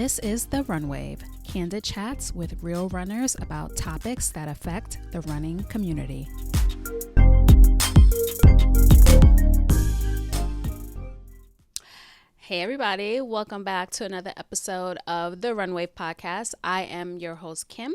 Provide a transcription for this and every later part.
This is The Run Wave, candid chats with real runners about topics that affect the running community. Hey everybody, welcome back to another episode of the Run Wave podcast. I am your host, Kim.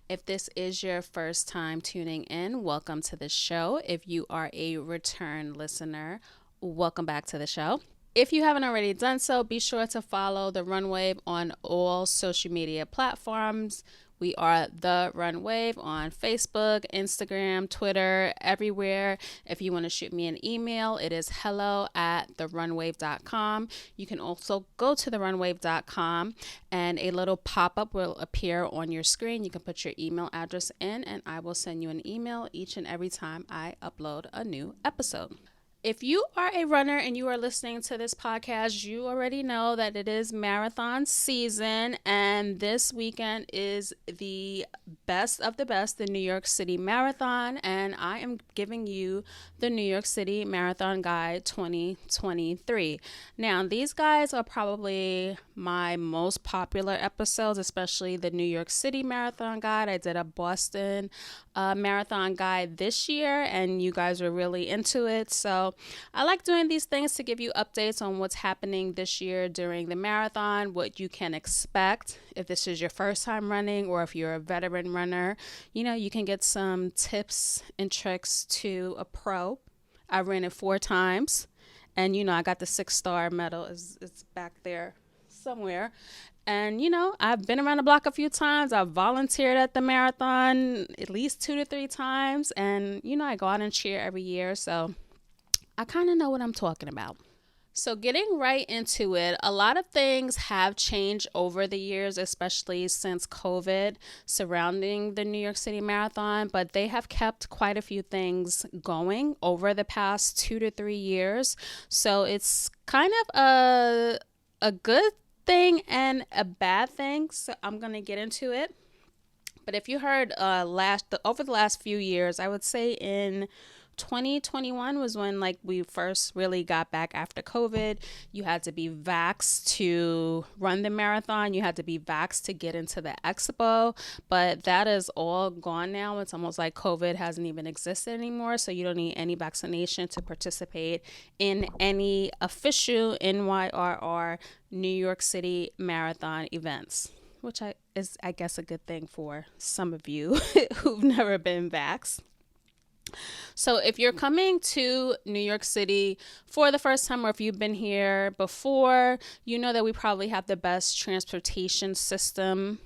If this is your first time tuning in, welcome to the show. If you are a return listener, welcome back to the show. If you haven't already done so, be sure to follow the Run Wave on all social media platforms. We are The Run Wave on Facebook, Instagram, Twitter, everywhere. If you want to shoot me an email, it is hello@therunwave.com. You can also go to therunwave.com and a little pop-up will appear on your screen. You can put your email address in and I will send you an email each and every time I upload a new episode. If you are a runner and you are listening to this podcast, you already know that it is marathon season, and this weekend is the best of the best, the New York City Marathon, and I am giving you the New York City Marathon Guide 2023. Now, these guides are probably my most popular episodes, especially the New York City Marathon Guide. I did a Boston Marathon Guide this year, and you guys were really into it, so I like doing these things to give you updates on what's happening this year during the marathon, what you can expect if this is your first time running or if you're a veteran runner. You know, you can get some tips and tricks to a pro. I ran it 4 times and, you know, I got the 6-star medal. It's back there somewhere. And, you know, I've been around the block a few times. I've volunteered at the marathon at least 2 to 3 times. And, you know, I go out and cheer every year. So I kind of know what I'm talking about. So getting right into it, a lot of things have changed over the years, especially since COVID surrounding the New York City Marathon, but they have kept quite a few things going over the past 2 to 3 years. So it's kind of a good thing and a bad thing. So I'm going to get into it. But if you heard over the last few years, I would say in 2021 was when we first really got back after COVID. You had to be vaxxed to run the marathon. You had to be vaxxed to get into the expo, but that is all gone now. It's almost like COVID hasn't even existed anymore. So you don't need any vaccination to participate in any official NYRR New York City Marathon events, which is, I guess, a good thing for some of you who've never been vaxxed. So if you're coming to New York City for the first time, or if you've been here before, you know that we probably have the best transportation system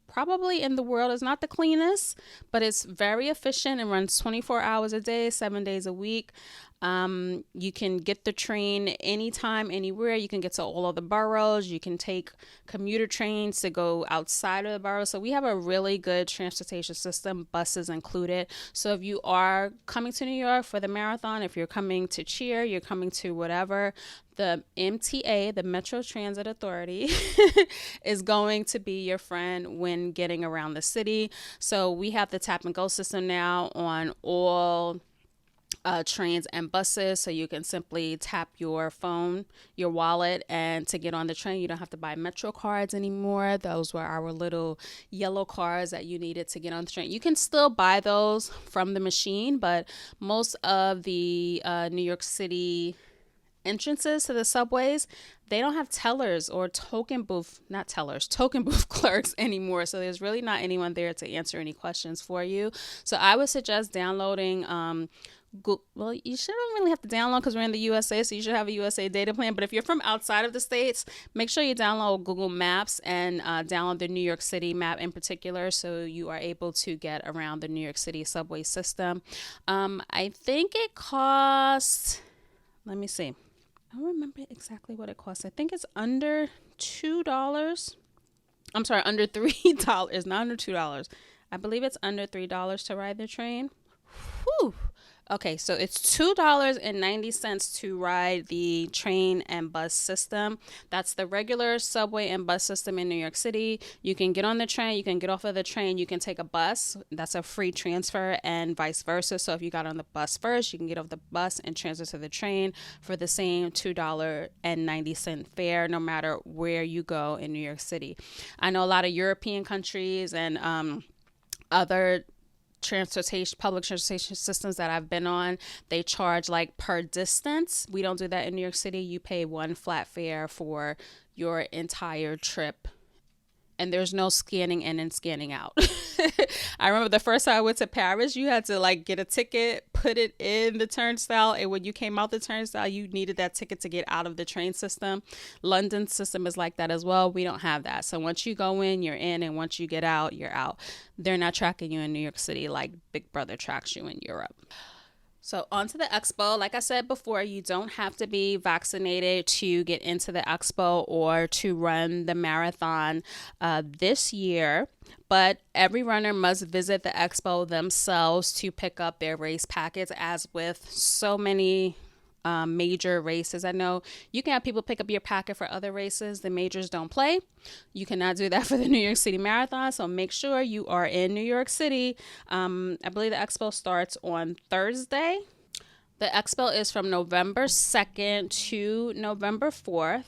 probably in the world. It's not the cleanest, but it's very efficient and runs 24 hours a day, 7 days a week. You can get the train anytime, anywhere. You can get to all of the boroughs. You can take commuter trains to go outside of the borough. So we have a really good transportation system, buses included. So if you are coming to New York for the marathon, if you're coming to cheer, you're coming to whatever, the MTA, the Metro Transit Authority, is going to be your friend when getting around the city. So we have the tap and go system now on all trains and buses, so you can simply tap your phone, your wallet, and to get on the train. You don't have to buy Metro cards anymore. Those were our little yellow cards that you needed to get on the train. You can still buy those from the machine, but most of the New York City entrances to the subways, they don't have tellers or token booth clerks anymore. So there's really not anyone there to answer any questions for you. So I would suggest downloading well, you shouldn't really have to download because we're in the USA, so you should have a USA data plan. But if you're from outside of the states, make sure you download Google Maps and download the New York City map in particular, so you are able to get around the New York City subway system. I think it costs, let me see. I don't remember exactly what it costs. I think it's under $2. I'm sorry, under $3, not under $2. I believe it's under $3 to ride the train. Whew. Okay, so it's $2.90 to ride the train and bus system. That's the regular subway and bus system in New York City. You can get on the train, you can get off of the train, you can take a bus. That's a free transfer, and vice versa. So if you got on the bus first, you can get off the bus and transfer to the train for the same $2.90 fare, no matter where you go in New York City. I know a lot of European countries and other public transportation systems that I've been on, they charge like per distance. We don't do that in New York City. You pay one flat fare for your entire trip, and there's no scanning in and scanning out. I remember the first time I went to Paris, you had to like get a ticket, put it in the turnstile, and when you came out the turnstile, you needed that ticket to get out of the train system. London's system is like that as well. We don't have that. So once you go in, you're in, and once you get out, you're out. They're not tracking you in New York City like Big Brother tracks you in Europe. So on to the expo. Like I said before, you don't have to be vaccinated to get into the expo or to run the marathon this year. But every runner must visit the expo themselves to pick up their race packets, as with so many major races. I know you can have people pick up your packet for other races. The majors don't play. You cannot do that for the New York City Marathon. So make sure you are in New York City. I believe the expo starts on Thursday. The expo is from November 2nd to November 4th.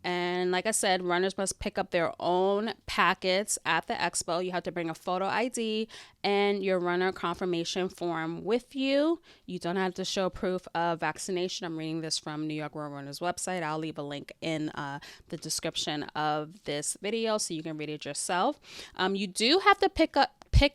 And like I said, runners must pick up their own packets at the expo. You have to bring a photo ID and your runner confirmation form with you. You don't have to show proof of vaccination. I'm reading this from New York Road Runners website. I'll leave a link in the description of this video so you can read it yourself. You do have to pick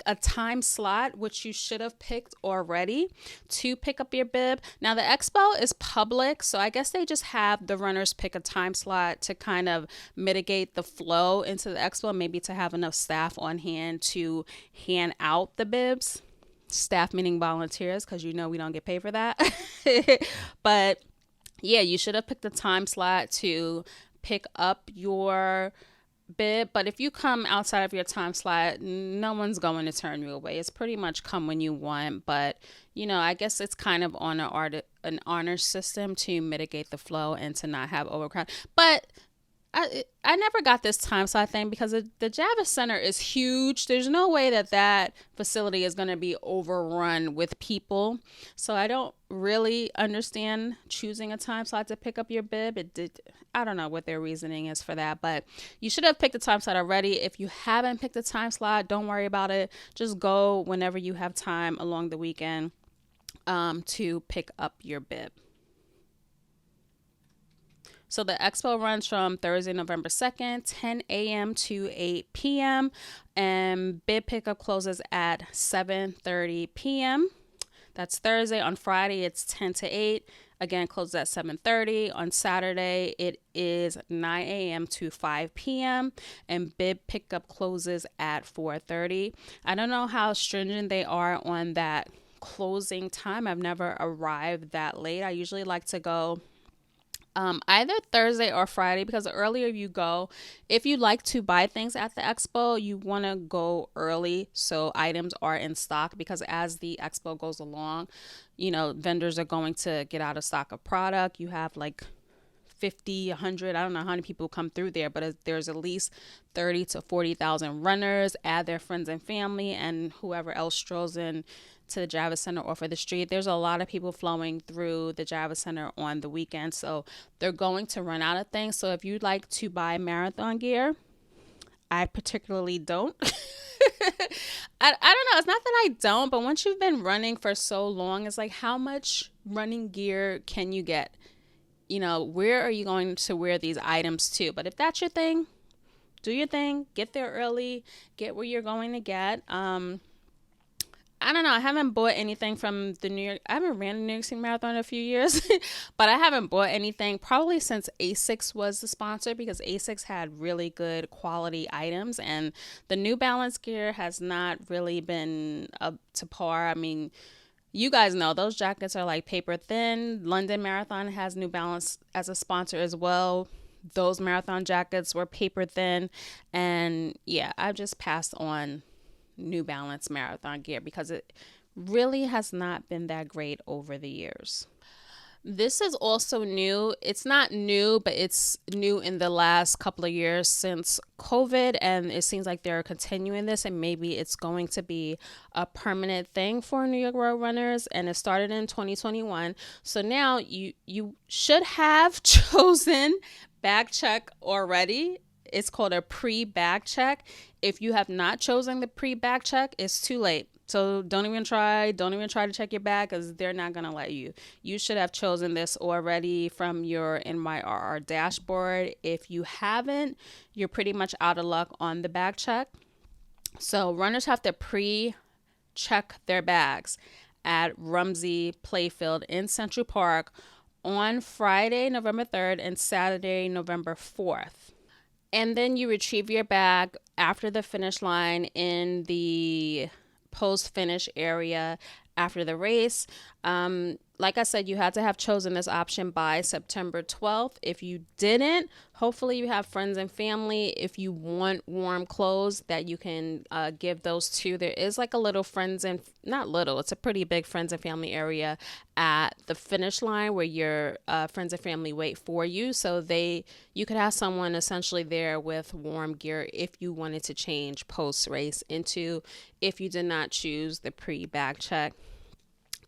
a time slot, which you should have picked already, to pick up your bib. Now the expo is public, so I guess they just have the runners pick a time slot to kind of mitigate the flow into the expo, maybe to have enough staff on hand to hand out the bibs. Staff meaning volunteers, because you know we don't get paid for that. But yeah, you should have picked a time slot to pick up your bib. But if you come outside of your time slot, no one's going to turn you away. It's pretty much come when you want. But you know, I guess it's kind of on an honor system to mitigate the flow and to not have overcrowd. But I never got this time slot thing because the Javits Center is huge. There's no way that facility is going to be overrun with people. So I don't really understand choosing a time slot to pick up your bib. I don't know what their reasoning is for that, but you should have picked a time slot already. If you haven't picked a time slot, don't worry about it. Just go whenever you have time along the weekend to pick up your bib. So the expo runs from Thursday, November 2nd, 10 a.m. to 8 p.m. And bib pickup closes at 7:30 p.m. That's Thursday. On Friday, it's 10 to 8. Again, closes at 7:30. On Saturday, it is 9 a.m. to 5 p.m. And bib pickup closes at 4:30. I don't know how stringent they are on that closing time. I've never arrived that late. I usually like to go either Thursday or Friday, because the earlier you go, if you like to buy things at the expo, you want to go early so items are in stock, because as the expo goes along, you know, vendors are going to get out of stock of product. You have like 50, 100, I don't know how many people come through there, but there's at least 30 to 40,000 runners, add their friends and family and whoever else strolls in to the Javits Center or for the street. There's a lot of people flowing through the Javits Center on the weekend, so they're going to run out of things. So if you'd like to buy marathon gear, I particularly don't. I don't know. It's not that I don't, but once you've been running for so long, it's like, how much running gear can you get? You know, where are you going to wear these items to? But if that's your thing, do your thing. Get there early. Get where you're going to get. I don't know. I haven't bought anything from I haven't ran the New York City Marathon in a few years, but I haven't bought anything probably since ASICS was the sponsor, because ASICS had really good quality items, and the New Balance gear has not really been up to par. I mean, you guys know those jackets are like paper thin. London Marathon has New Balance as a sponsor as well. Those marathon jackets were paper thin, and yeah, I've just passed on New Balance marathon gear because it really has not been that great over the years. This is also new. It's not new, but it's new in the last couple of years since COVID, and it seems like they're continuing this, and maybe it's going to be a permanent thing for New York Road Runners. And it started in 2021. So now you should have chosen bag check already. It's called a pre-bag check. If you have not chosen the pre-bag check, it's too late. So don't even try to check your bag, because they're not going to let you. You should have chosen this already from your NYRR dashboard. If you haven't, you're pretty much out of luck on the bag check. So runners have to pre-check their bags at Rumsey Playfield in Central Park on Friday, November 3rd and Saturday, November 4th. And then you retrieve your bag after the finish line in the post-finish area after the race. Like I said, you had to have chosen this option by September 12th. If you didn't, hopefully you have friends and family. If you want warm clothes that you can give those to, there is like a little not little, it's a pretty big friends and family area at the finish line where your friends and family wait for you. So you could have someone essentially there with warm gear if you wanted to change post-race if you did not choose the pre-bag check.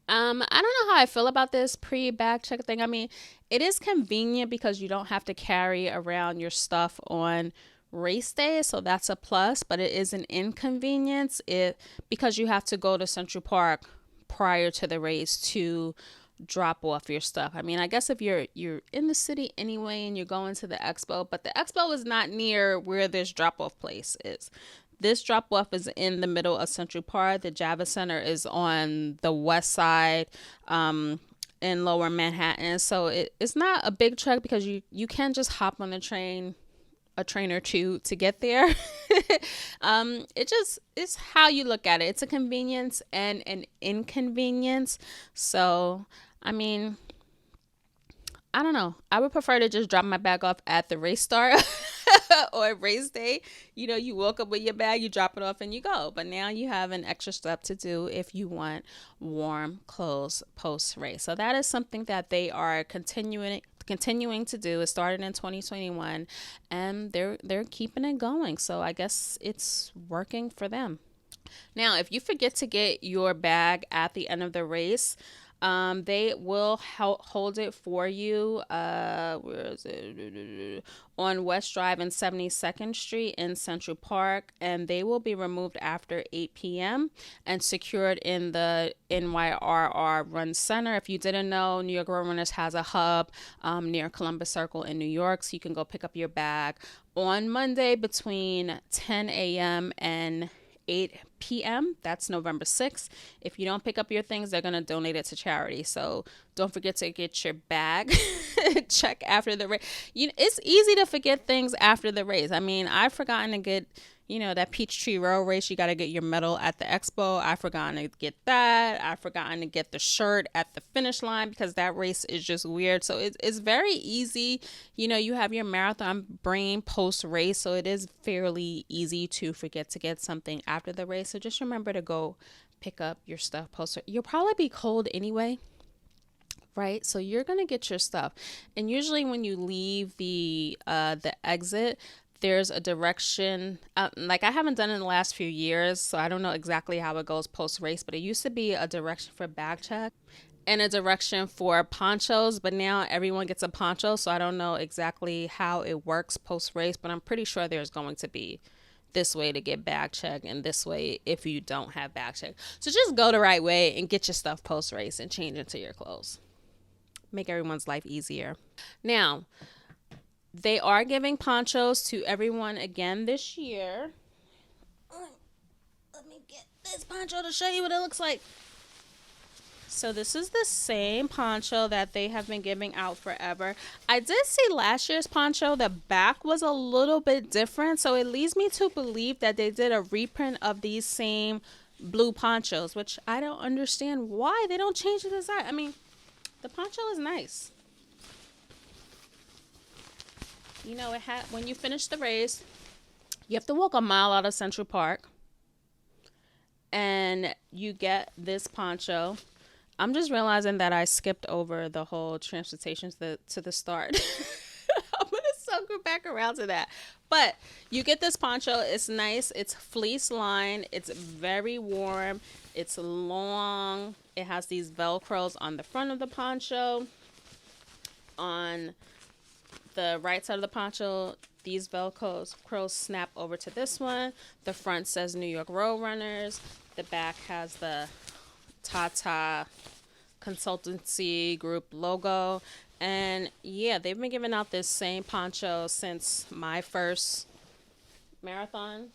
I don't know how I feel about this pre-bag check thing. I mean, it is convenient because you don't have to carry around your stuff on race day, so that's a plus, but it is an inconvenience because you have to go to Central Park prior to the race to drop off your stuff. I mean, I guess if you're in the city anyway and you're going to the expo, but the expo is not near where this drop-off place is. This drop-off is in the middle of Central Park. The Javits Center is on the west side in lower Manhattan. So it's not a big trek because you can just hop on a train or two to get there. It's how you look at it. It's a convenience and an inconvenience. So, I mean, I don't know. I would prefer to just drop my bag off at the race start or race day. You woke up with your bag, you drop it off and you go. But now you have an extra step to do if you want warm clothes post race. So that is something that they are continuing to do. It started in 2021 and they're keeping it going. So I guess it's working for them. Now, if you forget to get your bag at the end of the race, they will hold it for you. Where is it? On West Drive and 72nd Street in Central Park, and they will be removed after 8 p.m. and secured in the NYRR Run Center. If you didn't know, New York Road Runners has a hub near Columbus Circle in New York, so you can go pick up your bag on Monday between 10 a.m. and 8 p.m. That's November 6th. If you don't pick up your things, they're going to donate it to charity. So don't forget to get your bag check after the race. It's easy to forget things after the race. I mean, I've forgotten to get, that Peachtree Road race. You got to get your medal at the expo. I've forgotten to get that. I've forgotten to get the shirt at the finish line because that race is just weird. So it's very easy. You have your marathon brain post race. So it is fairly easy to forget to get something after the race. So just remember to go pick up your stuff post. You'll probably be cold anyway. Right, so you're gonna get your stuff, and usually when you leave the exit, there's a direction. Like I haven't done it in the last few years, so I don't know exactly how it goes post race. But it used to be a direction for bag check and a direction for ponchos, but now everyone gets a poncho, so I don't know exactly how it works post race. But I'm pretty sure there's going to be this way to get bag check and this way if you don't have bag check. So just go the right way and get your stuff post race and change into your clothes. Make everyone's life easier. Now, they are giving ponchos to everyone again this year. Let me get this poncho to show you what it looks like. So this is the same poncho that they have been giving out forever. I did see last year's poncho. The back was a little bit different. So it leads me to believe that they did a reprint of these same blue ponchos, which I don't understand why they don't change the design. I mean, the poncho is nice. When you finish the race, you have to walk a mile out of Central Park. and you get this poncho. I'm just realizing that I skipped over the whole transportation to the start. I'm gonna circle back around to that. But you get this poncho. It's nice. It's fleece lined. It's very warm. It's long. It has these Velcros on the front of the poncho. On the right side of the poncho, these Velcros snap over to this one. The front says New York Road Runners. The back has the Tata Consultancy Group logo. And yeah, they've been giving out this same poncho since my first marathon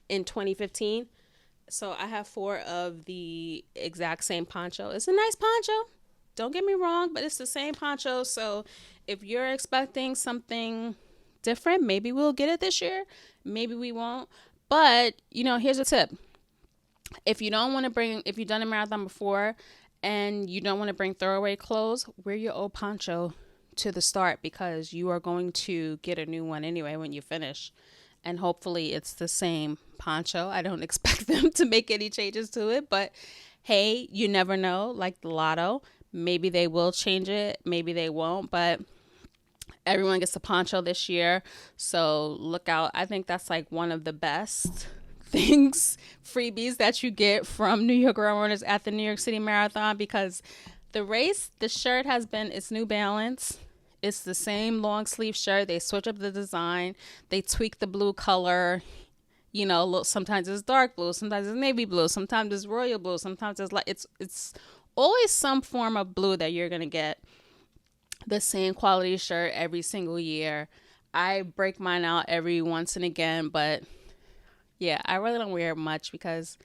in 2015. So I have 4 of the exact same poncho. It's a nice poncho. Don't get me wrong, but it's the same poncho. So if you're expecting something different, maybe we'll get it this year. Maybe we won't. But, here's a tip. If you've done a marathon before and you don't want to bring throwaway clothes, wear your old poncho to the start, because you are going to get a new one anyway when you finish. And hopefully it's the same poncho. I don't expect them to make any changes to it, but hey, you never know, like the lotto. Maybe they will change it, maybe they won't, but everyone gets a poncho this year. So look out. I think that's like one of the best freebies that you get from New York Road Runners at the New York City Marathon, because the shirt has been, it's New Balance. It's the same long sleeve shirt. They switch up the design. They tweak the blue color. Sometimes it's dark blue, sometimes it's navy blue, sometimes it's royal blue, sometimes it's like it's always some form of blue that you're gonna get. The same quality shirt every single year. I break mine out every once and again, but yeah, I really don't wear it much because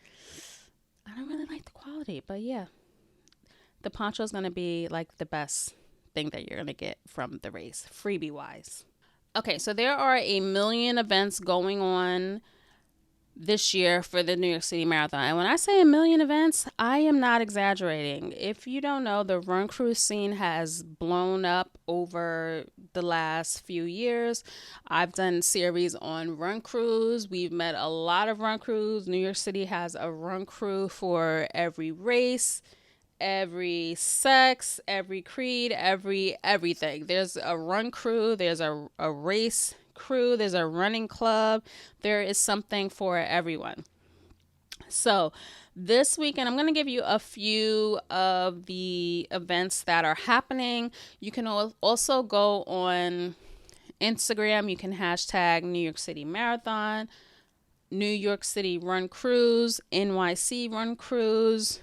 I don't really like the quality. But yeah, the poncho is gonna be like the best thing that you're gonna get from the race, freebie wise. Okay, so there are a million events going on this year for the New York City Marathon. And when I say a million events, I am not exaggerating. If you don't know, the run crew scene has blown up over the last few years. I've done series on run crews. We've met a lot of run crews. New York City has a run crew for every race, every sex, every creed, everything. There's a run crew, there's a race crew, there's a running club. There is something for everyone. So this weekend, I'm going to give you a few of the events that are happening. You can also go on Instagram. You can hashtag New York City Marathon, New York City Run Cruise, NYC Run Cruise,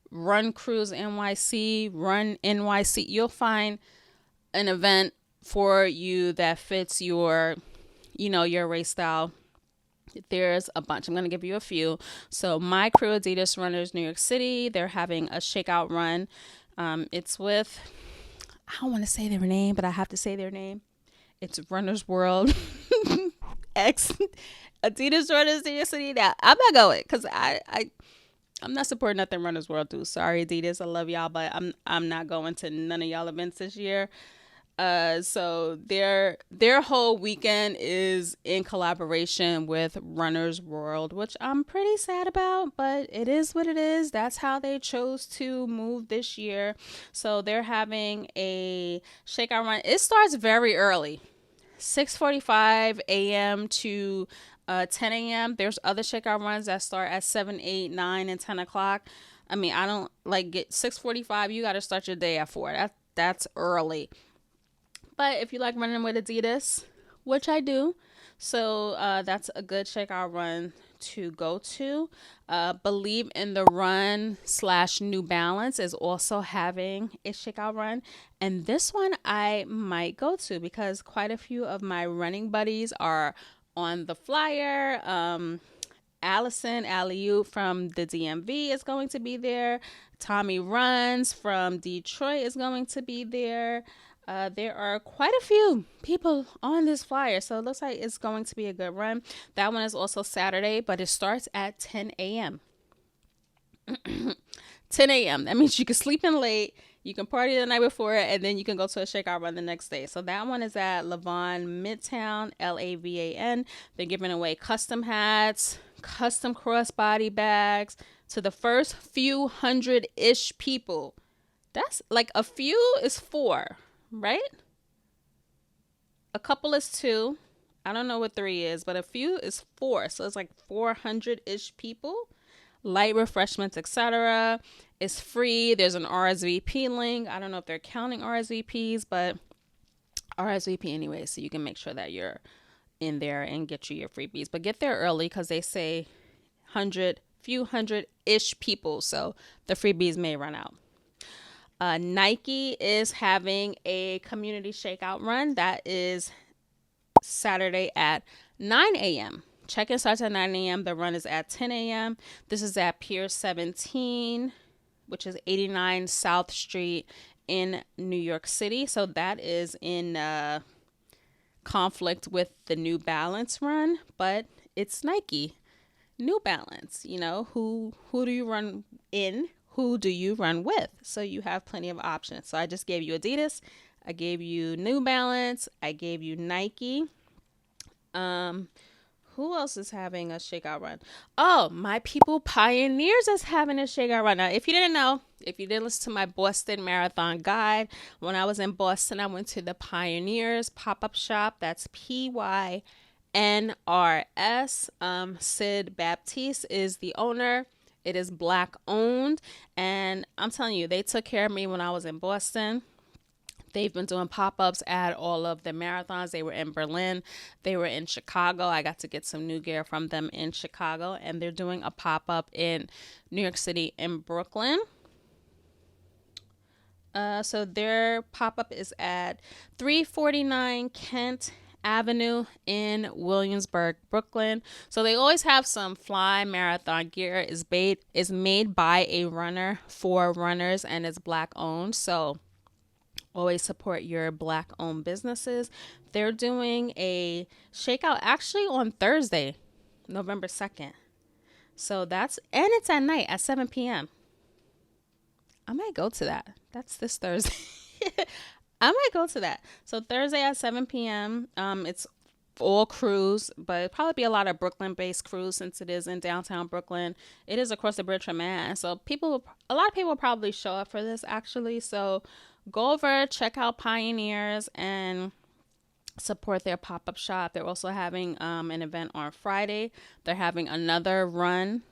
Run Cruise NYC, Run NYC. You'll find an event for you that fits your race style. There's a bunch. I'm going to give you a few. So my crew, Adidas Runners New York City, they're having a Shakeout run. It's with, I don't want to say their name, but I have to say their name. It's Runners World X Adidas Runners New York City. Now I'm not going because I'm not supporting nothing Runners World do. Sorry, Adidas, I love y'all, but I'm not going to none of y'all events this year. So their whole weekend is in collaboration with Runners World, which I'm pretty sad about, but it is what it is. That's how they chose to move this year. So they're having a shakeout run. It starts very early, 6:45 a.m. to 10 a.m. There's other shakeout runs that start at 7, 8, 9, and 10 o'clock. I mean, I don't get 6:45. You got to start your day at 4. That's early. But if you like running with Adidas, which I do, so that's a good shakeout run to go to. Believe in the Run / New Balance is also having a shakeout run. And this one I might go to because quite a few of my running buddies are on the flyer. Allison Aliou from the DMV is going to be there. Tommy Runs from Detroit is going to be there. There are quite a few people on this flyer, so it looks like it's going to be a good run. That one is also Saturday, but it starts at 10 a.m. 10 a.m. That means you can sleep in late, You can party the night before, and then you can go to a shakeout run the next day. So that one is at Lavon Midtown, Lavan. They're giving away custom hats, custom crossbody bags to the first few hundred-ish people. That's like a few is 4, right? A couple is 2. I don't know what 3 is, but a few is 4. So it's like 400-ish people. Light refreshments, etc. It's free. There's an RSVP link. I don't know if they're counting RSVPs, but RSVP anyway, so you can make sure that you're in there and get you your freebies. But get there early because they say few hundred-ish people, so the freebies may run out. Nike is having a community shakeout run that is Saturday at 9 a.m. Check-in starts at 9 a.m. The run is at 10 a.m. This is at Pier 17, which is 89 South Street in New York City. So that is in conflict with the New Balance run, but it's Nike. New Balance, who do you run in? Who do you run with? So you have plenty of options. So I just gave you Adidas. I gave you New Balance. I gave you Nike. Who else is having a shakeout run? Oh, my people Pioneers is having a shakeout run. Now, if you didn't know, if you didn't listen to my Boston Marathon guide, when I was in Boston, I went to the Pioneers pop-up shop. That's PYNRS. Sid Baptiste is the owner. It is Black owned. And I'm telling you, they took care of me when I was in Boston. They've been doing pop-ups at all of the marathons. They were in Berlin. They were in Chicago. I got to get some new gear from them in Chicago. And they're doing a pop-up in New York City and Brooklyn. So their pop-up is at 349 Kent Avenue in Williamsburg, Brooklyn. So they always have some fly marathon gear. Is made by a runner for runners, and it's Black owned. So always support your Black owned businesses. They're doing a shakeout actually on Thursday, November 2nd. So it's at night at 7 p.m. I might go to that. That's this Thursday. I might go to that. So Thursday at 7 p.m. It's all crews, but it'll probably be a lot of Brooklyn-based crews since it is in downtown Brooklyn. It is across the bridge from Manhattan. So a lot of people will probably show up for this actually. So go over, check out Pioneers, and support their pop-up shop. They're also having an event on Friday. They're having another run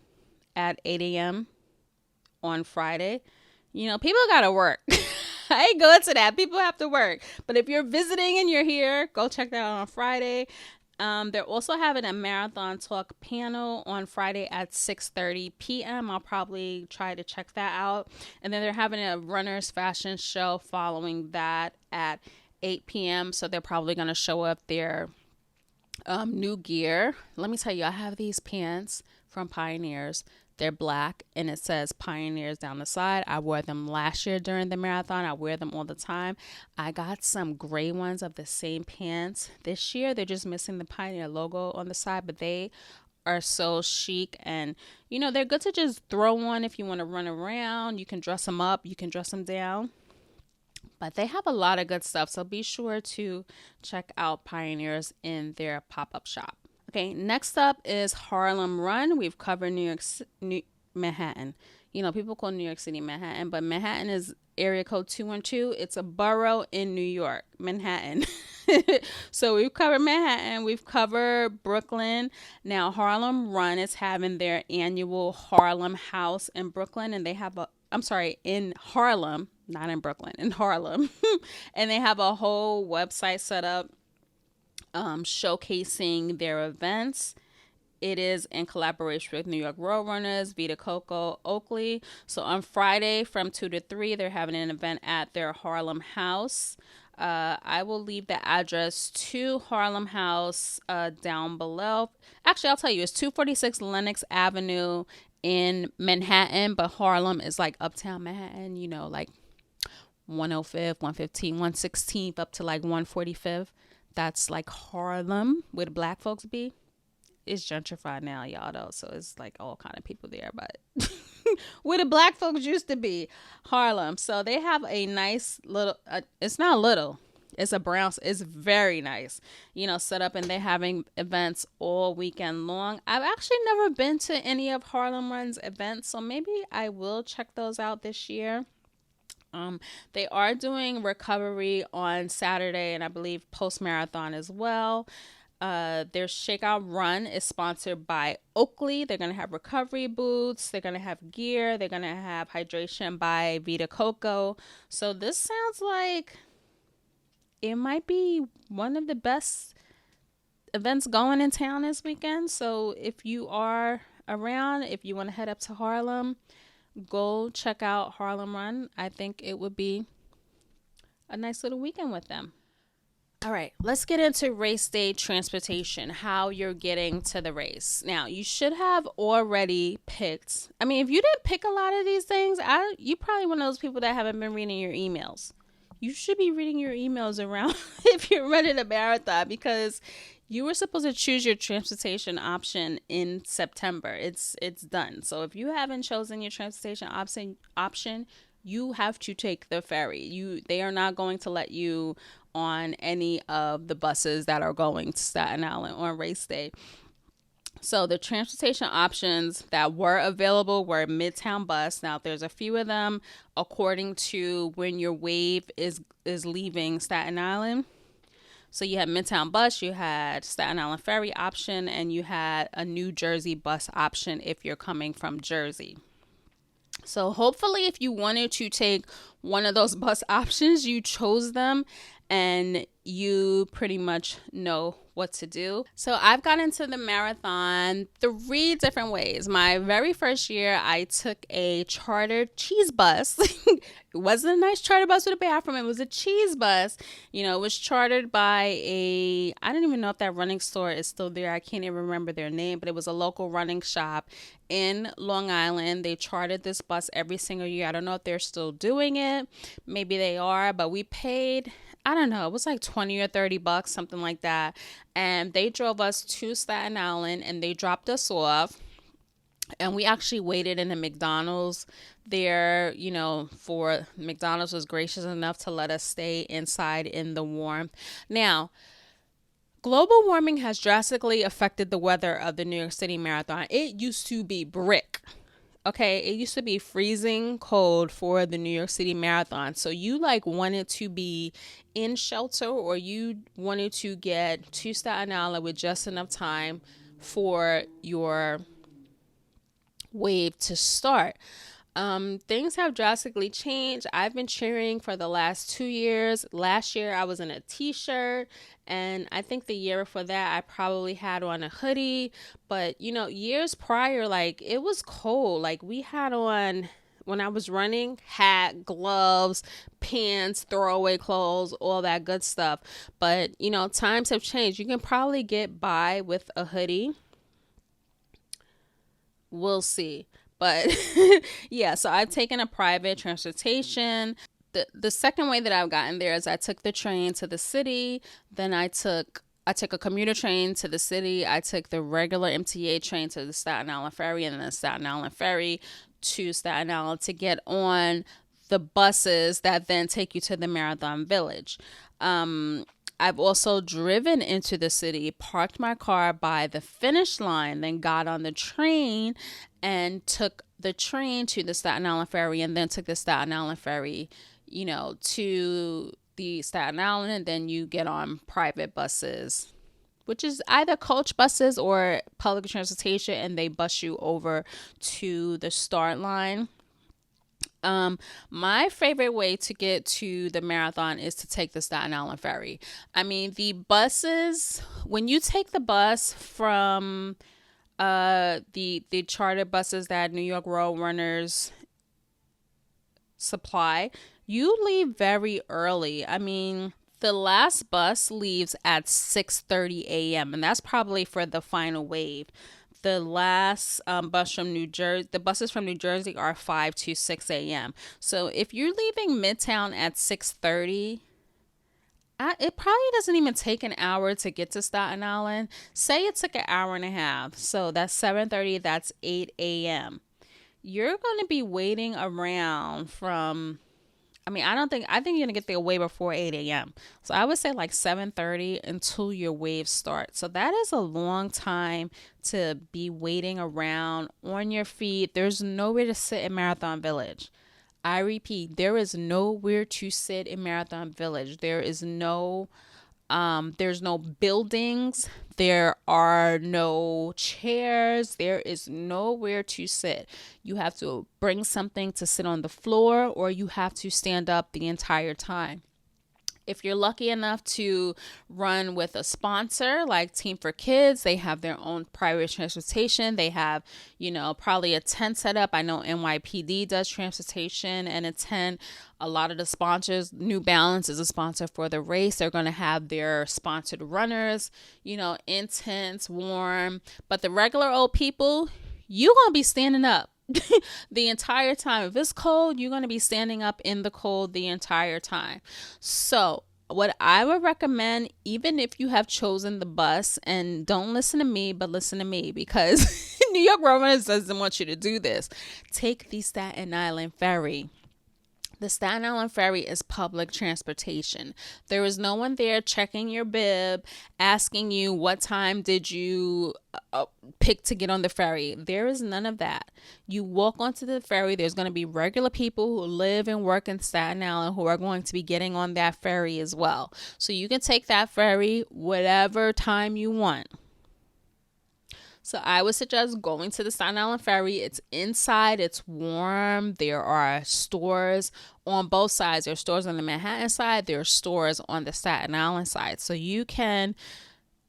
at 8 a.m. on Friday. People gotta work. I ain't going to that. People have to work. But if you're visiting and you're here, go check that out on Friday. They're also having a marathon talk panel on Friday at 6:30 p.m. I'll probably try to check that out. And then they're having a runner's fashion show following that at 8 p.m. So they're probably going to show up their new gear. Let me tell you, I have these pants from Pioneers. They're black and it says Pioneers down the side. I wore them last year during the marathon. I wear them all the time. I got some gray ones of the same pants this year. They're just missing the Pioneer logo on the side, but they are so chic, and they're good to just throw on if you want to run around. You can dress them up, you can dress them down. But they have a lot of good stuff, so be sure to check out Pioneers in their pop-up shop. Okay, next up is Harlem Run. We've covered Manhattan. People call New York City Manhattan, but Manhattan is area code 212. It's a borough in New York, Manhattan. So we've covered Manhattan. We've covered Brooklyn. Now Harlem Run is having their annual Harlem House in Brooklyn, and they have in Harlem, not in Brooklyn, in Harlem. And they have a whole website set up showcasing their events. It is in collaboration with New York Road Runners, Vita Coco, Oakley. So on Friday from 2 to 3, they're having an event at their Harlem House. I will leave the address to Harlem House down below. Actually, I'll tell you, it's 246 Lenox Avenue in Manhattan, but Harlem is like uptown Manhattan, like 105th, 115th, 116th up to like 145th. That's like Harlem, where the black folks be. It's gentrified now, y'all, though. So it's like all kind of people there. But where the black folks used to be, Harlem. So they have a nice little, it's not little, it's a brown, it's very nice, set up, and they're having events all weekend long. I've actually never been to any of Harlem Run's events, so maybe I will check those out this year. They are doing recovery on Saturday, and I believe post marathon as well. Their Shakeout run is sponsored by Oakley. They're going to have recovery boots. They're going to have gear. They're going to have hydration by Vita Coco. So this sounds like it might be one of the best events going in town this weekend. So if you are around, if you want to head up to Harlem, go check out Harlem Run. I think it would be a nice little weekend with them. All right, let's get into race day transportation, how you're getting to the race. Now, you should have already picked. I mean, if you didn't pick a lot of these things, you probably one of those people that haven't been reading your emails. You should be reading your emails around if you're running a marathon, because you were supposed to choose your transportation option in September. It's done. So if you haven't chosen your transportation option, you have to take the ferry. They are not going to let you on any of the buses that are going to Staten Island on race day. So the transportation options that were available were Midtown Bus. Now there's a few of them according to when your wave is leaving Staten Island. So you had Midtown Bus, you had Staten Island Ferry option, and you had a New Jersey bus option if you're coming from Jersey. So hopefully if you wanted to take one of those bus options, you chose them and you pretty much know what to do. So I've got into the marathon 3 different ways. My very first year, I took a chartered cheese bus. It wasn't a nice charter bus with a bathroom. It was a cheese bus. It was chartered by I don't even know if that running store is still there. I can't even remember their name, but it was a local running shop in Long Island. They chartered this bus every single year. I don't know if they're still doing it. Maybe they are, but we paid, I don't know, it was like $20 or $30, something like that. And they drove us to Staten Island and they dropped us off. And we actually waited in a McDonald's there, for McDonald's was gracious enough to let us stay inside in the warmth. Now, global warming has drastically affected the weather of the New York City Marathon. It used to be brick. Okay, it used to be freezing cold for the New York City Marathon. So you wanted to be in shelter, or you wanted to get to Staten Island with just enough time for your wave to start. Things have drastically changed. I've been cheering for the last 2 years. Last year I was in a t-shirt, and I think the year before that I probably had on a hoodie. But years prior, it was cold. We had on, when I was running, hat, gloves, pants, throwaway clothes, all that good stuff. But times have changed. You can probably get by with a hoodie. We'll see. But yeah, so I've taken a private transportation. The second way that I've gotten there is I took the train to the city. Then I took a commuter train to the city. I took the regular MTA train to the Staten Island Ferry, and then the Staten Island Ferry to Staten Island to get on the buses that then take you to the Marathon Village. I've also driven into the city, parked my car by the finish line, then got on the train and took the train to the Staten Island Ferry, and then took the Staten Island Ferry, to the Staten Island, and then you get on private buses, which is either coach buses or public transportation, and they bus you over to the start line. My favorite way to get to the marathon is to take the Staten Island Ferry. I mean, the buses, when you take the bus from the charter buses that New York Road Runners supply, you leave very early. I mean, the last bus leaves at 6:30 a.m. and that's probably for the final wave. The last bus from New Jersey, the buses from New Jersey are 5 to 6 a.m. So if you're leaving Midtown at 6:30, it probably doesn't even take an hour to get to Staten Island. Say it took an hour and a half. So that's 7:30, that's 8 a.m. you're going to be waiting around from, I think you're going to get there way before 8 a.m. So I would say like 7:30 until your waves start. So that is a long time to be waiting around on your feet. There's nowhere to sit in Marathon Village. I repeat, there is nowhere to sit in Marathon Village. There's no buildings. There are no chairs. There is nowhere to sit. You have to bring something to sit on the floor, or you have to stand up the entire time. If you're lucky enough to run with a sponsor like Team for Kids, they have their own private transportation. They have, probably a tent set up. I know NYPD does transportation and a tent. A lot of the sponsors, New Balance is a sponsor for the race. They're going to have their sponsored runners, in tents, warm. But the regular old people, you're going to be standing up the entire time. If it's cold, you're going to be standing up in the cold the entire time. So what I would recommend, even if you have chosen the bus, and don't listen to me, but listen to me, because New York Road doesn't want you to do this, take the Staten Island ferry. The Staten Island ferry is public transportation. There is no one there checking your bib, asking you what time did you pick to get on the ferry. There is none of that. You walk onto the ferry. There's going to be regular people who live and work in Staten Island who are going to be getting on that ferry as well. So you can take that ferry whatever time you want. So I would suggest going to the Staten Island ferry. It's inside. It's warm. There are stores on both sides. There are stores on the Manhattan side. There are stores on the Staten Island side. So you can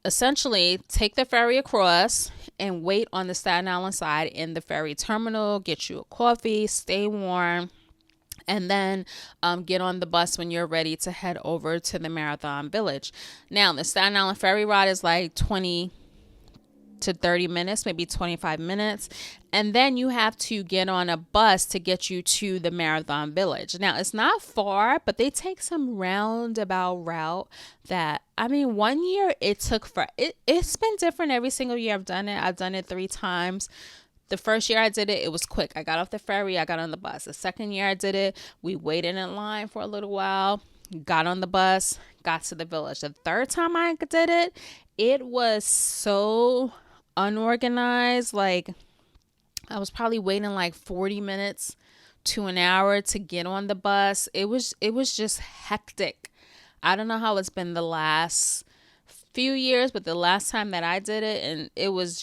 essentially take the ferry across and wait on the Staten Island side in the ferry terminal, get you a coffee, stay warm, and then get on the bus when you're ready to head over to the Marathon Village. Now, the Staten Island ferry ride is like 20 to 30 minutes, maybe 25 minutes. And then you have to get on a bus to get you to the Marathon Village. Now, it's not far, but they take some roundabout route that, 1 year it took it's been different every single year I've done it. I've done it 3 times. The first year I did it, it was quick. I got off the ferry, I got on the bus. The second year I did it, we waited in line for a little while, got on the bus, got to the village. The third time I did it, it was so unorganized. Like, I was probably waiting like 40 minutes to an hour to get on the bus. It was just hectic. I don't know how it's been the last few years, but the last time that I did it, and it was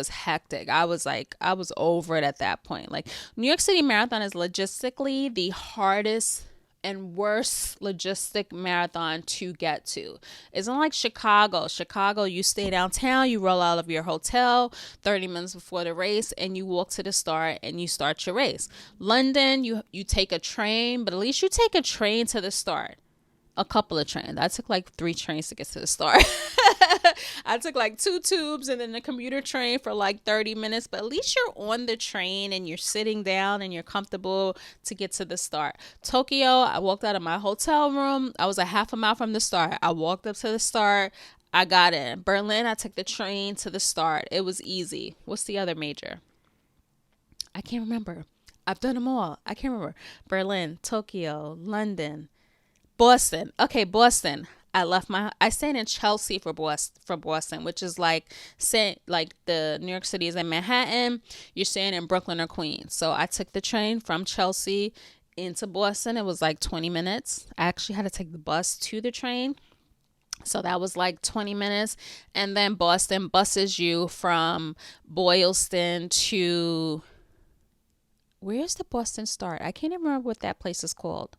hectic. I was over it at that point. Like, New York City Marathon is logistically the hardest and worst logistic marathon to get to. It's not like Chicago. Chicago, you stay downtown, you roll out of your hotel 30 minutes before the race, and you walk to the start and you start your race. London, you take a train, but at least you take a train to the start. A couple of trains. I took like 3 trains to get to the start. I took like 2 tubes and then a commuter train for like 30 minutes. But at least you're on the train and you're sitting down and you're comfortable to get to the start. Tokyo, I walked out of my hotel room. I was a half a mile from the start. I walked up to the start. I got in. Berlin, I took the train to the start. It was easy. What's the other major? I can't remember. I've done them all. I can't remember. Berlin, Tokyo, London, Boston. Okay, Boston. I stayed in Chelsea for Boston, which is like the New York City is in Manhattan. You're staying in Brooklyn or Queens. So I took the train from Chelsea into Boston. It was like 20 minutes. I actually had to take the bus to the train. So that was like 20 minutes. And then Boston buses you from Boylston to, where's the Boston start? I can't even remember what that place is called.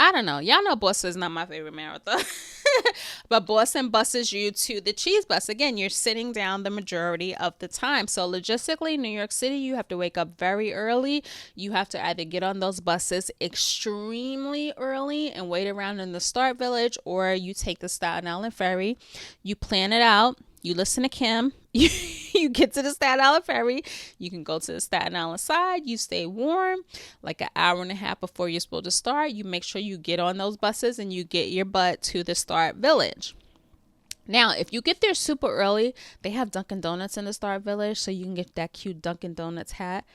I don't know. Y'all know Boston is not my favorite marathon. But Boston buses you to the cheese bus. Again, you're sitting down the majority of the time. So logistically, New York City, you have to wake up very early. You have to either get on those buses extremely early and wait around in the start village, or you take the Staten Island ferry. You plan it out. You listen to Kim. You get to the Staten Island ferry. You can go to the Staten Island side. You stay warm like an hour and a half before you're supposed to start. You make sure you get on those buses and you get your butt to the start village. Now, if you get there super early, they have Dunkin' Donuts in the Star Village, so you can get that cute Dunkin' Donuts hat.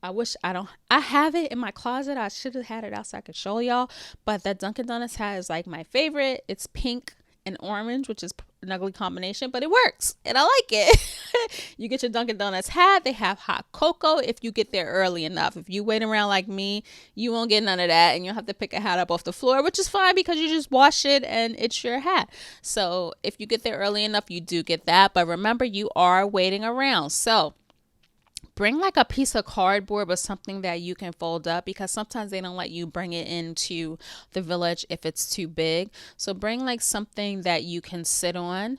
I have it in my closet. I should have had it out so I could show y'all. But that Dunkin' Donuts hat is like my favorite. It's pink and orange, which is an ugly combination, but it works and I like it. You get your Dunkin' Donuts hat. They have hot cocoa if you get there early enough. If you wait around like me, you won't get none of that and you'll have to pick a hat up off the floor, which is fine because you just wash it and it's your hat. So if you get there early enough, you do get that. But remember, you are waiting around. So bring like a piece of cardboard or something that you can fold up, because sometimes they don't let you bring it into the village if it's too big. So bring like something that you can sit on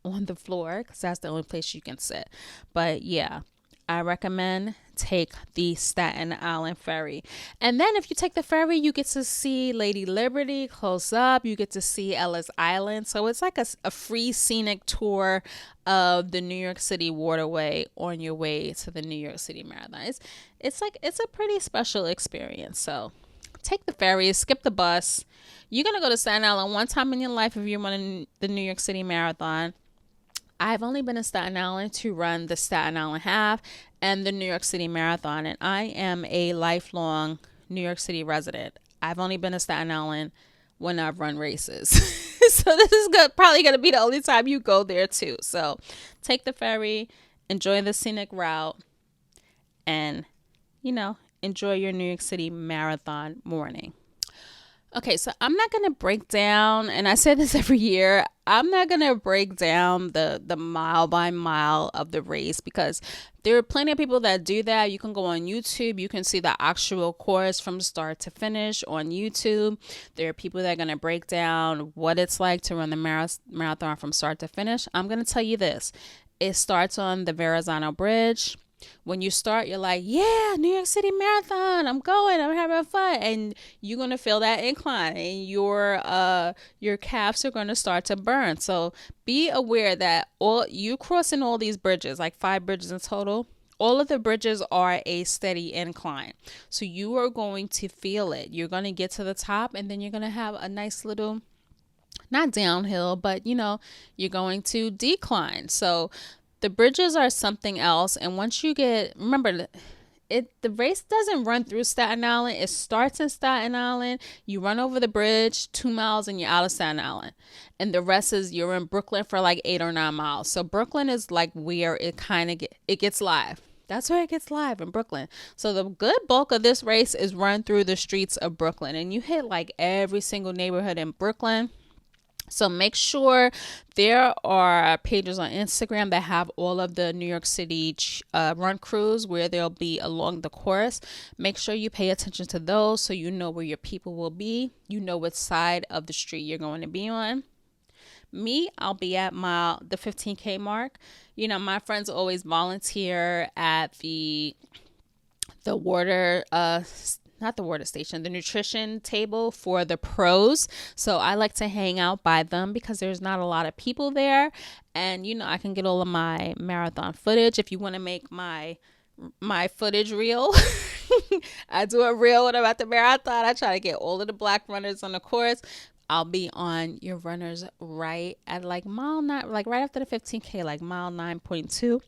the floor, because that's the only place you can sit. But yeah, I recommend take the Staten Island ferry. And then if you take the ferry, you get to see Lady Liberty close up. You get to see Ellis Island. So it's like a free scenic tour of the New York City waterway on your way to the New York City Marathon. It's a pretty special experience. So take the ferry, skip the bus. You're going to go to Staten Island one time in your life if you're running the New York City Marathon. I've only been in Staten Island to run the Staten Island Half and the New York City Marathon, and I am a lifelong New York City resident. I've only been to Staten Island when I've run races. So this is probably going to be the only time you go there too. So take the ferry, enjoy the scenic route, and, enjoy your New York City Marathon morning. Okay, so I'm not going to break down, and I say this every year, I'm not going to break down the mile by mile of the race, because there are plenty of people that do that. You can go on YouTube. You can see the actual course from start to finish on YouTube. There are people that are going to break down what it's like to run the marathon from start to finish. I'm going to tell you this. It starts on the Verrazano Bridge. When you start, you're like, yeah, New York City Marathon, I'm going, I'm having fun. And you're going to feel that incline and your calves are going to start to burn. So be aware that you crossing all these bridges, like 5 bridges in total. All of the bridges are a steady incline. So you are going to feel it. You're going to get to the top and then you're going to have a nice little, not downhill, but you're going to decline. So the bridges are something else. And once you remember, the race doesn't run through Staten Island. It starts in Staten Island. You run over the bridge 2 miles and you're out of Staten Island. And the rest is you're in Brooklyn for like 8 or 9 miles. So Brooklyn is like where it kind of it gets live. That's where it gets live, in Brooklyn. So the good bulk of this race is run through the streets of Brooklyn. And you hit like every single neighborhood in Brooklyn. So make sure there are pages on Instagram that have all of the New York City run crews where they'll be along the course. Make sure you pay attention to those so you know where your people will be. You know what side of the street you're going to be on. Me, I'll be at the 15K mark. My friends always volunteer at the water not the water station, the nutrition table for the pros. So I like to hang out by them because there's not a lot of people there. And, I can get all of my marathon footage. If you want to make my footage reel, I do a reel when I'm at the marathon. I try to get all of the black runners on the course. I'll be on your runners right at like mile 9, like right after the 15K, like mile 9.2.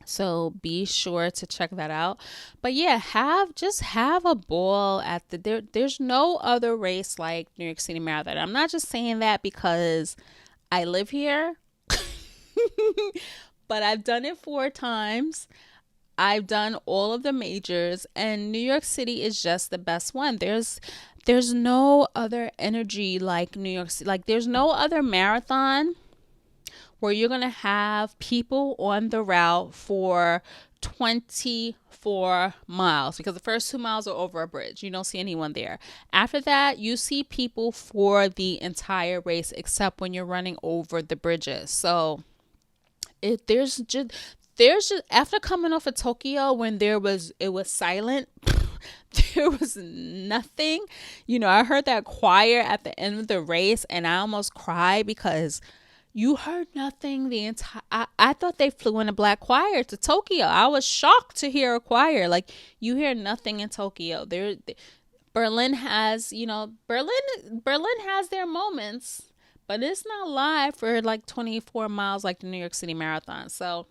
So be sure to check that out. But yeah, have a ball at there's no other race like New York City Marathon. I'm not just saying that because I live here, but I've done it 4 times. I've done all of the majors, and New York City is just the best one. There's no other energy like New York City. Like there's no other marathon where you're going to have people on the route for 24 miles, because the first 2 miles are over a bridge. You don't see anyone there. After that, you see people for the entire race, except when you're running over the bridges. So there's just after coming off of Tokyo, when it was silent, there was nothing. I heard that choir at the end of the race and I almost cried because you heard nothing the entire. I thought they flew in a black choir to Tokyo. I was shocked to hear a choir. Like, you hear nothing in Tokyo. Berlin has, Berlin has their moments, but it's not live for like 24 miles like the New York City Marathon. So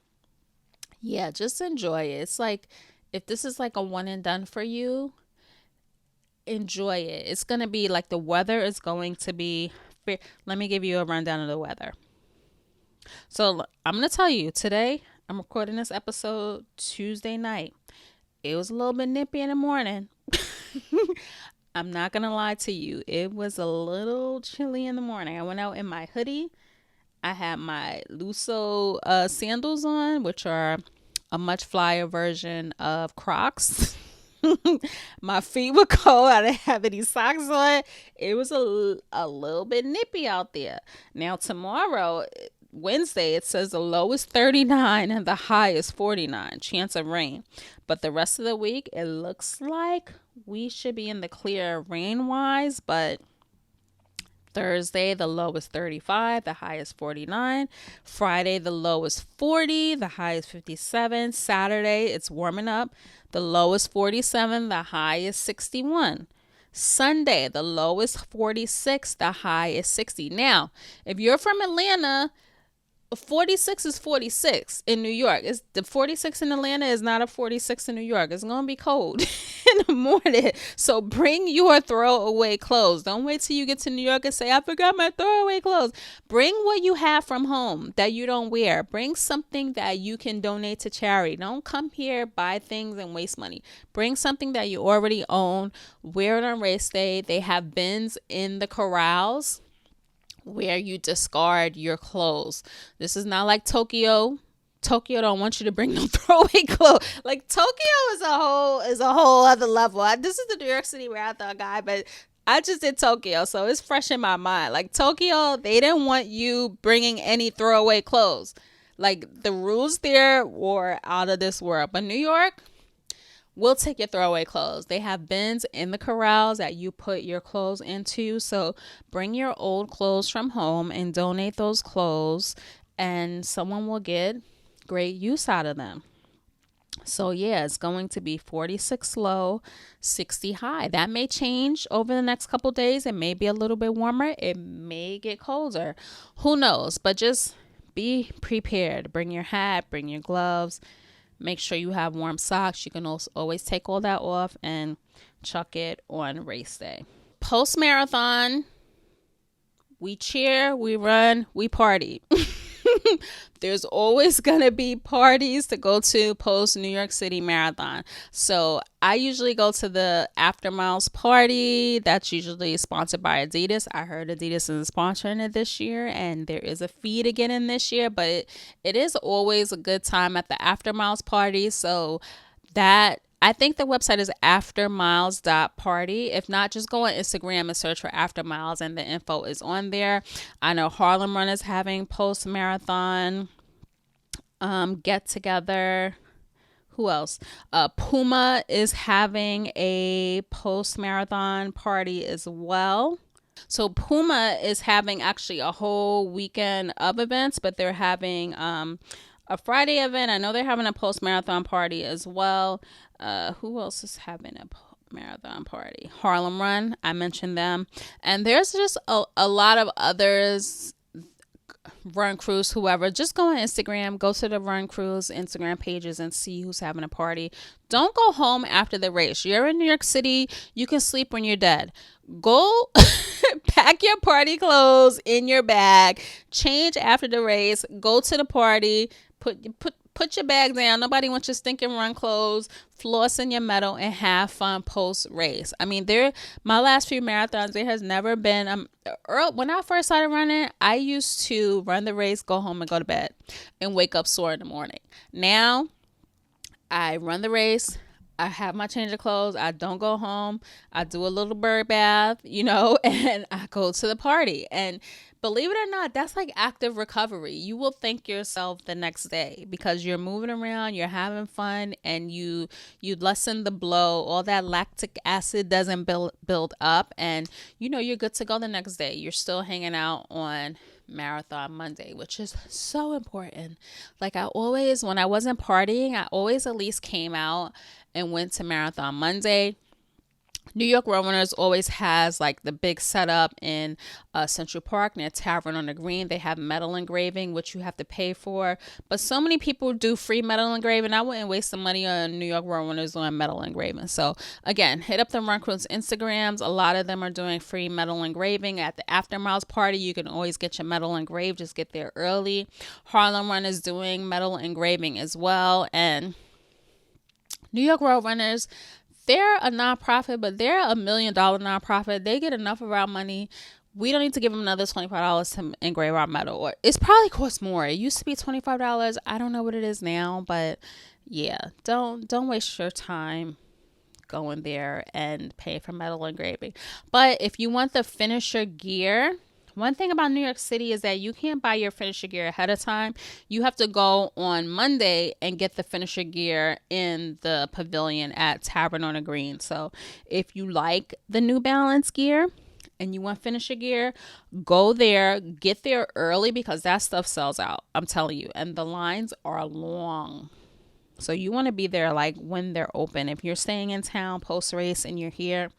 yeah, just enjoy it. It's like, if this is like a one and done for you, enjoy it. It's going to be like, the weather is going to be, let me give you a rundown of the weather. So I'm going to tell you, today I'm recording this episode Tuesday night. It was a little bit nippy in the morning. I'm not going to lie to you. It was a little chilly in the morning. I went out in my hoodie. I had my Luso sandals on, which are a much flyer version of Crocs. My feet were cold. I didn't have any socks on. It was a little bit nippy out there. Now tomorrow, Wednesday, it says the low is 39 and the high is 49. Chance of rain. But the rest of the week, it looks like we should be in the clear rain-wise, but Thursday, the low is 35, the high is 49. Friday, the low is 40, the high is 57. Saturday, it's warming up. The low is 47, the high is 61. Sunday, the low is 46, the high is 60. Now, if you're from Atlanta, 46 is 46 in New York. It's the 46 in Atlanta is not a 46 in New York. It's going to be cold in the morning. So bring your throwaway clothes. Don't wait till you get to New York and say, I forgot my throwaway clothes. Bring what you have from home that you don't wear. Bring something that you can donate to charity. Don't come here, buy things and waste money. Bring something that you already own. Wear it on race day. They have bins in the corrals where you discard your clothes. This is not like Tokyo. Tokyo don't want you to bring no throwaway clothes. Like, Tokyo is a whole other level. This is the New York City Marathon guy, but I just did Tokyo, so it's fresh in my mind. Like, Tokyo, they didn't want you bringing any throwaway clothes. Like, the rules there were out of this world. But New York, we'll take your throwaway clothes. They have bins in the corrals that you put your clothes into. So bring your old clothes from home and donate those clothes, and someone will get great use out of them. So yeah, it's going to be 46 low, 60 high. That may change over the next couple days. It may be a little bit warmer. It may get colder. Who knows? But just be prepared. Bring your hat, bring your gloves. Make sure you have warm socks. You can also always take all that off and chuck it on race day. Post-marathon, we cheer, we run, we party. There's always going to be parties to go to post New York City Marathon. So I usually go to the After Miles party. That's usually sponsored by Adidas. I heard Adidas is sponsoring it this year, and there is a fee to get in this year, but it is always a good time at the After Miles party. So that, I think the website is aftermiles.party. If not, just go on Instagram and search for After Miles, and the info is on there. I know Harlem Run is having post-marathon get together. Who else? Puma is having a post-marathon party as well. So Puma is having actually a whole weekend of events, but they're having a Friday event. I know they're having a post-marathon party as well. Who else is having a marathon party? Harlem Run, I mentioned them. And there's just a lot of others, Run Crews, whoever. Just go on Instagram, go to the Run Crews Instagram pages and see who's having a party. Don't go home after the race. You're in New York City. You can sleep when you're dead. Go pack your party clothes in your bag, change after the race, go to the party, put your bag down. Nobody wants your stinking run clothes, floss in your medal, and have fun post-race. I mean, my last few marathons, there has never been, when I first started running, I used to run the race, go home and go to bed and wake up sore in the morning. Now, I run the race, I have my change of clothes, I don't go home, I do a little bird bath, and I go to the party. And believe it or not, that's like active recovery. You will thank yourself the next day because you're moving around, you're having fun, and you lessen the blow. All that lactic acid doesn't build up, and you're good to go the next day. You're still hanging out on Marathon Monday, which is so important. Like, when I wasn't partying, I always at least came out and went to Marathon Monday. New York Roadrunners always has like the big setup in Central Park near Tavern on the Green. They have metal engraving, which you have to pay for. But so many people do free metal engraving. I wouldn't waste the money on New York Roadrunners on metal engraving. So again, hit up the Run Crew's Instagrams. A lot of them are doing free metal engraving. At the After Miles party, you can always get your metal engraved. Just get there early. Harlem Run is doing metal engraving as well. And New York Roadrunners, they're a nonprofit, but they're $1 million nonprofit. They get enough of our money. We don't need to give them another $25 to engrave our metal. Or it's probably cost more. It used to be $25. I don't know what it is now, but yeah, don't waste your time going there and pay for metal engraving. But if you want the finisher gear, one thing about New York City is that you can't buy your finisher gear ahead of time. You have to go on Monday and get the finisher gear in the pavilion at Tavern on the Green. So if you like the New Balance gear and you want finisher gear, go there, get there early because that stuff sells out. I'm telling you. And the lines are long. So you want to be there like when they're open. If you're staying in town post race and you're here,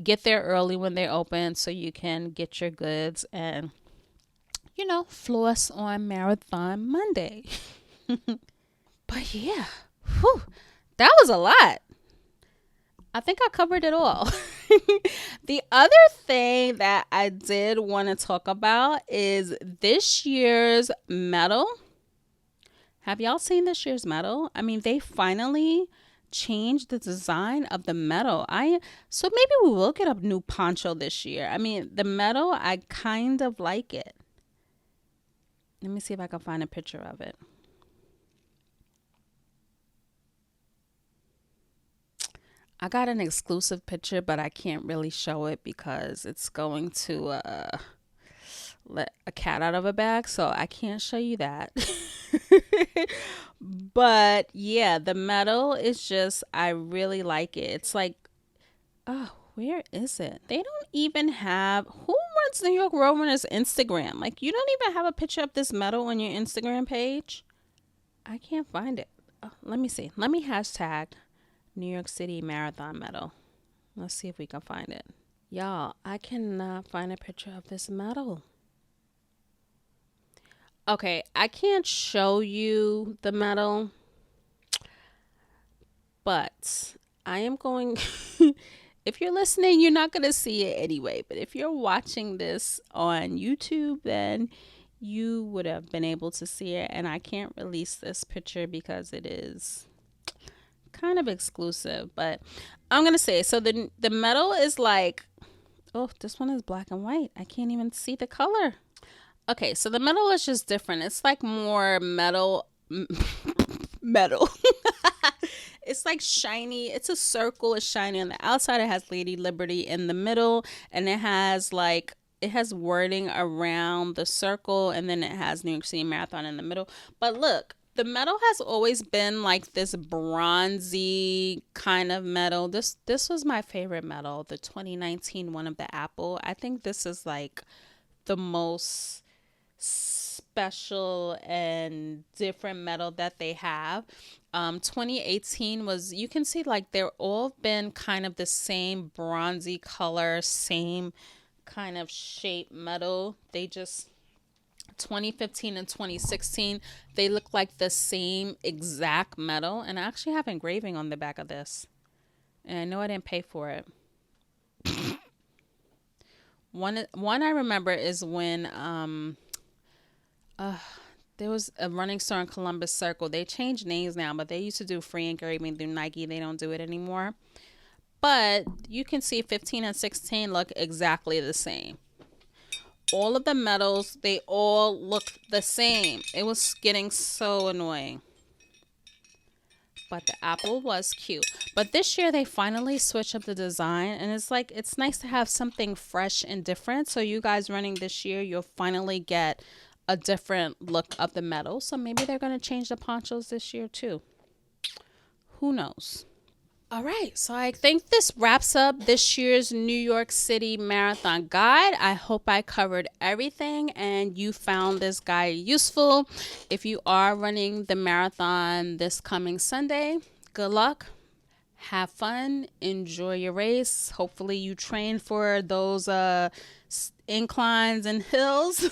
get there early when they're open so you can get your goods and, floss on Marathon Monday. But yeah, that was a lot. I think I covered it all. The other thing that I did want to talk about is this year's medal. Have y'all seen this year's medal? I mean, they finally changed the design of the medal. So maybe we will get a new poncho this year. I mean, the medal, I kind of like it. Let me see if I can find a picture of it. I got an exclusive picture, but I can't really show it because it's going to let a cat out of a bag, so I can't show you that. But yeah, the medal is just, I really like it. It's like, oh, where is it? They don't even have, who runs New York Roadrunners Instagram? Like, you don't even have a picture of this medal on your Instagram page? I can't find it. Oh, let me see. Let me hashtag New York City Marathon medal. Let's see if we can find it. Y'all, I cannot find a picture of this medal. Okay, I can't show you the medal, but I am going, if you're listening, you're not going to see it anyway. But if you're watching this on YouTube, then you would have been able to see it. And I can't release this picture because it is kind of exclusive. But I'm going to say, so the medal is like, oh, this one is black and white. I can't even see the color. Okay, so the metal is just different. It's like more metal. It's like shiny. It's a circle. It's shiny on the outside. It has Lady Liberty in the middle. And it has wording around the circle. And then it has New York City Marathon in the middle. But look, the metal has always been like this bronzy kind of metal. This was my favorite metal, the 2019 one of the Apple. I think this is like the most special and different metal that they have. 2018 was, you can see like they're all been kind of the same bronzy color, same kind of shape metal. They just 2015 and 2016, they look like the same exact metal. And I actually have engraving on the back of this, and I know I didn't pay for it. One I remember is when there was a running store in Columbus Circle. They changed names now, but they used to do free engraving through Nike. They don't do it anymore. But you can see 15 and 16 look exactly the same. All of the medals, they all look the same. It was getting so annoying. But the Apple was cute. But this year they finally switched up the design, and it's nice to have something fresh and different. So you guys running this year, you'll finally get a different look of the medal. So maybe they're going to change the ponchos this year too. Who knows? All right, so I think this wraps up this year's New York City Marathon Guide. I hope I covered everything and you found this guide useful. If you are running the marathon this coming Sunday, good luck. have fun, enjoy your race. Hopefully you train for those inclines and hills.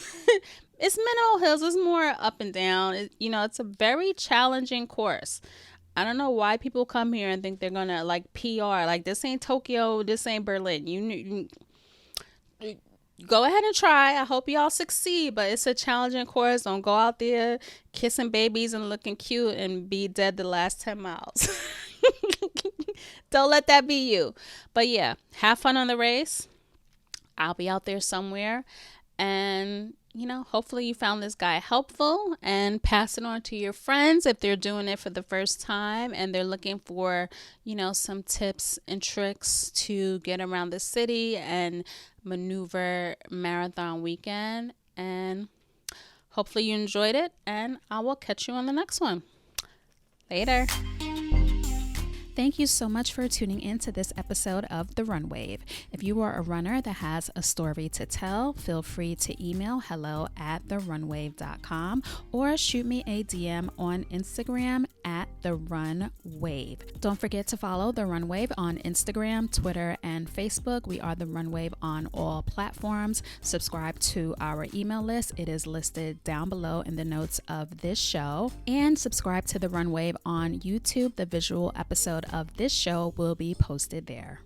It's minimal hills, it's more up and down. It's a very challenging course. I don't know why people come here and think they're gonna like PR. Like, this ain't Tokyo, this ain't Berlin. You go ahead and try. I hope y'all succeed, but it's a challenging course. Don't go out there kissing babies and looking cute and be dead the last 10 miles. Don't let that be you. But yeah, have fun on the race. I'll be out there somewhere. And, hopefully you found this guy helpful, and pass it on to your friends if they're doing it for the first time and they're looking for, some tips and tricks to get around the city and maneuver Marathon Weekend. And hopefully you enjoyed it, and I will catch you on the next one. Later. Thank you so much for tuning in to this episode of The Run Wave. If you are a runner that has a story to tell, feel free to email hello@therunwave.com or shoot me a DM on Instagram @therunwave. Don't forget to follow The Run Wave on Instagram, Twitter, and Facebook. We are The Run Wave on all platforms. Subscribe to our email list. It is listed down below in the notes of this show. And subscribe to The Run Wave on YouTube. The visual episode of this show will be posted there.